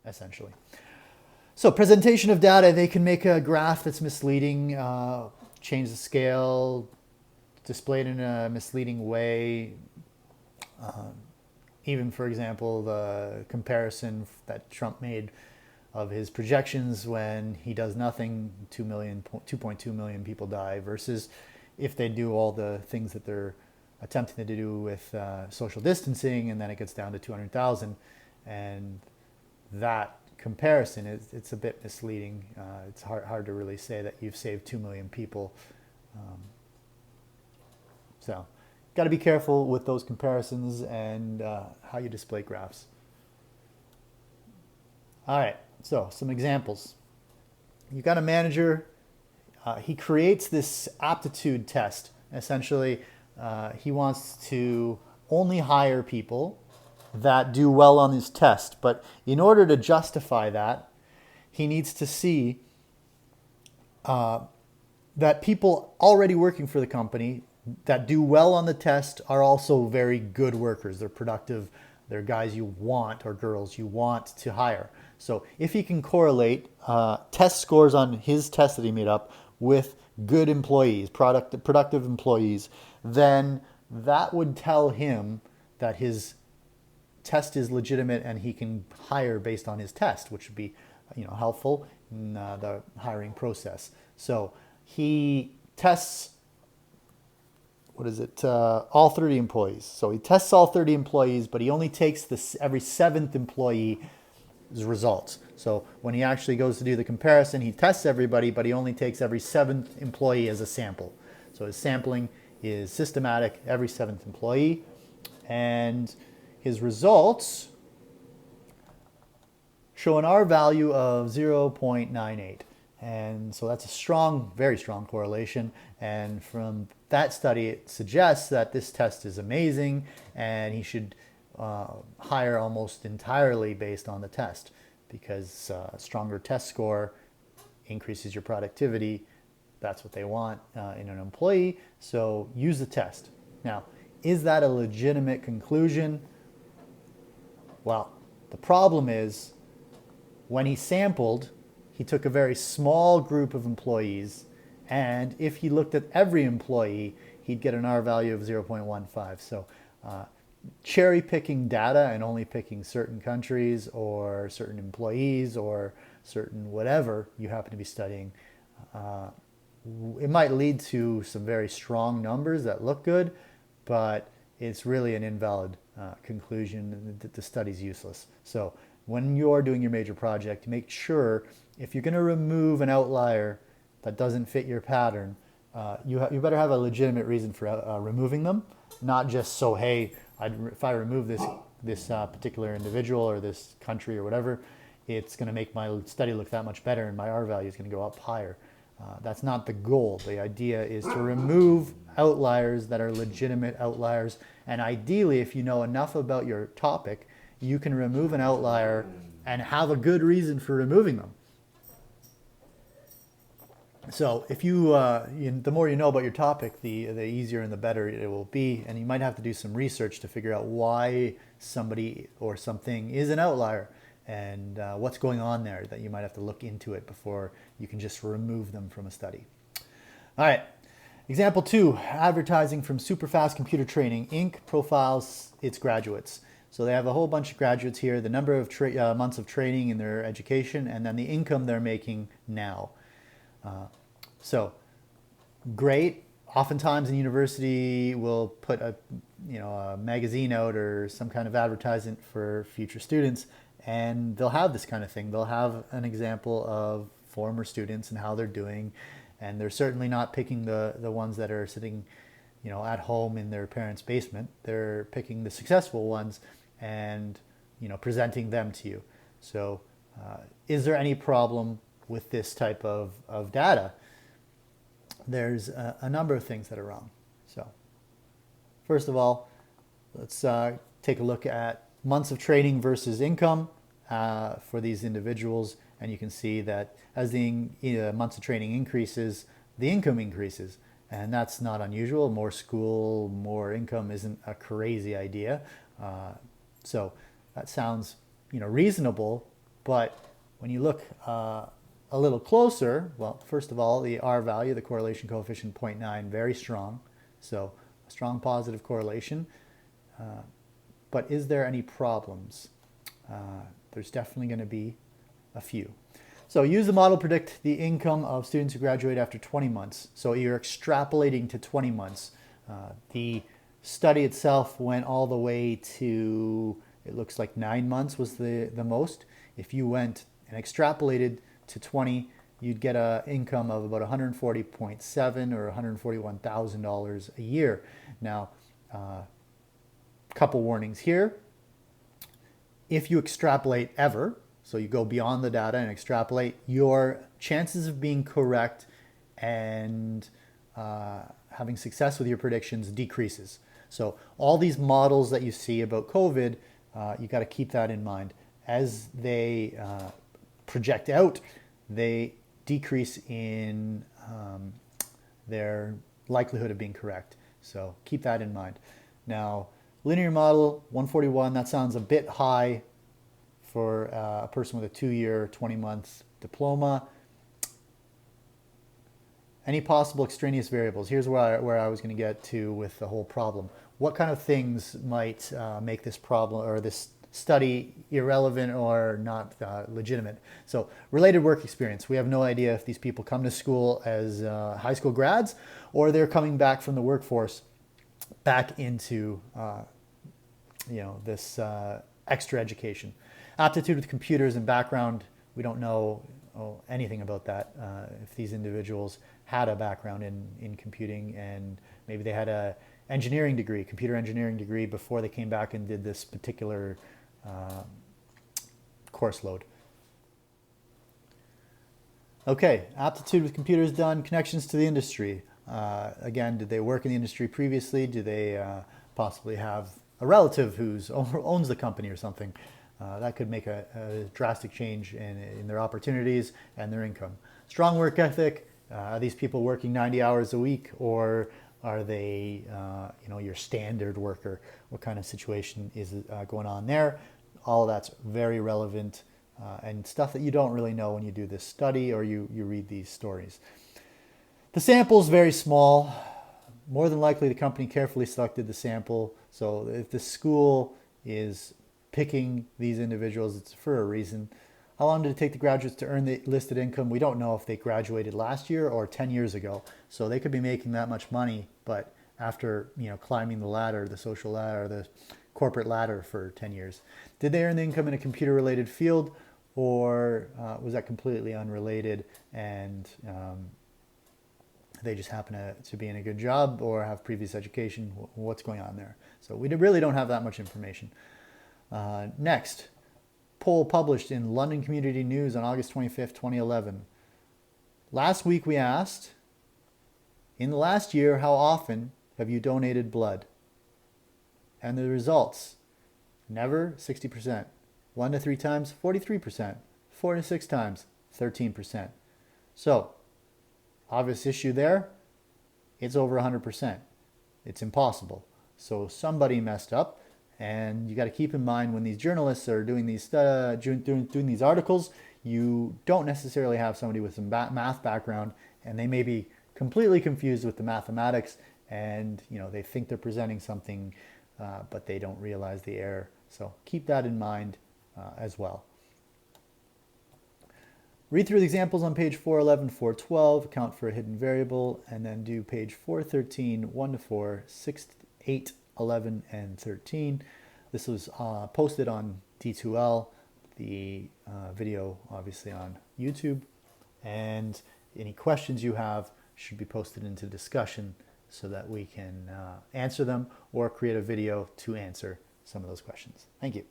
essentially. So presentation of data, they can make a graph that's misleading, change the scale, display it in a misleading way. Even, for example, the comparison that Trump made of his projections when he does nothing, 2.2 million people die, versus if they do all the things that they're attempting to do with social distancing, and then it gets down to 200,000. And that comparison, it's a bit misleading. It's hard to really say that you've saved 2 million people. So got to be careful with those comparisons and how you display graphs. All right, so some examples. You've got a manager. He creates this aptitude test. Essentially, he wants to only hire people that do well on his test. But in order to justify that, he needs to see that people already working for the company that do well on the test are also very good workers. They're productive. They're guys you want, or girls you want to hire. So if he can correlate test scores on his test that he made up with good employees, productive employees, then that would tell him that his test is legitimate and he can hire based on his test, which would be, helpful in the hiring process. So he tests, all 30 employees. So he tests all 30 employees, but he only takes every seventh employee's results. So when he actually goes to do the comparison, he tests everybody, but he only takes every seventh employee as a sample. So his sampling is systematic, every seventh employee. And his results show an R value of 0.98. And so that's a strong, very strong correlation. And from that study, it suggests that this test is amazing and he should hire almost entirely based on the test, because a stronger test score increases your productivity. That's what they want in an employee. So use the test. Now, is that a legitimate conclusion? Well, the problem is when he sampled, he took a very small group of employees, and if he looked at every employee, he'd get an R value of 0.15. So cherry picking data and only picking certain countries or certain employees or certain whatever you happen to be studying, it might lead to some very strong numbers that look good, but it's really an invalid conclusion that the study's useless. So when you're doing your major project, make sure if you're going to remove an outlier that doesn't fit your pattern, you better have a legitimate reason for removing them, not just so, hey, if I remove this particular individual or this country or whatever, it's going to make my study look that much better and my R value is going to go up higher. That's not the goal. The idea is to remove outliers that are legitimate outliers. And ideally, if you know enough about your topic, you can remove an outlier and have a good reason for removing them. So if the more you know about your topic, the easier and the better it will be. And you might have to do some research to figure out why somebody or something is an outlier and what's going on there, that you might have to look into it before you can just remove them from a study. All right. Example 2, advertising from Superfast Computer Training, Inc. profiles its graduates. So they have a whole bunch of graduates here, the number of months of training in their education, and then the income they're making now. So great. Oftentimes a university will put a magazine out or some kind of advertisement for future students, and they'll have this kind of thing. They'll have an example of former students and how they're doing, and they're certainly not picking the ones that are sitting at home in their parents' basement. They're picking the successful ones and presenting them to you. So is there any problem with this type of data? There's a number of things that are wrong. So first of all, let's take a look at months of training versus income for these individuals. And you can see that as the months of training increases, the income increases. And that's not unusual. More school, more income isn't a crazy idea. So that sounds reasonable But when you look a little closer, well, first of all, the R value, the correlation coefficient 0.9, very strong. So a strong positive correlation. But is there any problems? There's definitely going to be a few. So use the model to predict the income of students who graduate after 20 months. So you're extrapolating to 20 months. The study itself went all the way to, it looks like 9 months was the most. If you went and extrapolated to 20, you'd get an income of about $140.7 or $141,000 a year. Now, couple warnings here. If you extrapolate ever, so you go beyond the data and extrapolate, your chances of being correct and having success with your predictions decreases. So all these models that you see about COVID, you got to keep that in mind. As they project out, they decrease in their likelihood of being correct. So keep that in mind. Now, linear model, 141, that sounds a bit high for a person with a 2-year, 20-month diploma. Any possible extraneous variables? Here's where I was going to get to with the whole problem. What kind of things might make this problem or this study irrelevant or not legitimate? So related work experience. We have no idea if these people come to school as high school grads or they're coming back from the workforce back into this extra education. Aptitude with computers and background, we don't know anything about that. If these individuals had a background in computing and maybe they had a engineering degree, computer engineering degree before they came back and did this particular course load. Okay, aptitude with computers done, connections to the industry. Again, did they work in the industry previously? Do they possibly have a relative who owns the company or something? That could make a drastic change in their opportunities and their income. Strong work ethic. Are these people working 90 hours a week, or are they your standard worker? What kind of situation is going on there? All of that's very relevant and stuff that you don't really know when you do this study or you read these stories. The sample is very small. More than likely the company carefully selected the sample. So if the school is picking these individuals, it's for a reason. How long did it take the graduates to earn the listed income? We don't know if they graduated last year or 10 years ago. So they could be making that much money, but after climbing the ladder, the social ladder, the corporate ladder for 10 years. Did they earn the income in a computer-related field, or was that completely unrelated and they just happen to be in a good job or have previous education? What's going on there? So we really don't have that much information. Next, poll published in London Community News on August 25th, 2011. Last week we asked, in the last year, how often have you donated blood? And the results, never, 60%. 1 to 3 times, 43%. 4 to 6 times, 13%. So, obvious issue there, it's over 100%. It's impossible. So somebody messed up, and you got to keep in mind when these journalists are doing these doing these articles, you don't necessarily have somebody with some math background, and they may be completely confused with the mathematics, and they think they're presenting something, but they don't realize the error. So keep that in mind as well. Read through the examples on page 411, 412, account for a hidden variable, and then do page 413, 1 to 4, 6, 8, 11, and 13. This was posted on D2L, the video obviously on YouTube, and any questions you have should be posted into discussion so that we can answer them or create a video to answer some of those questions. Thank you.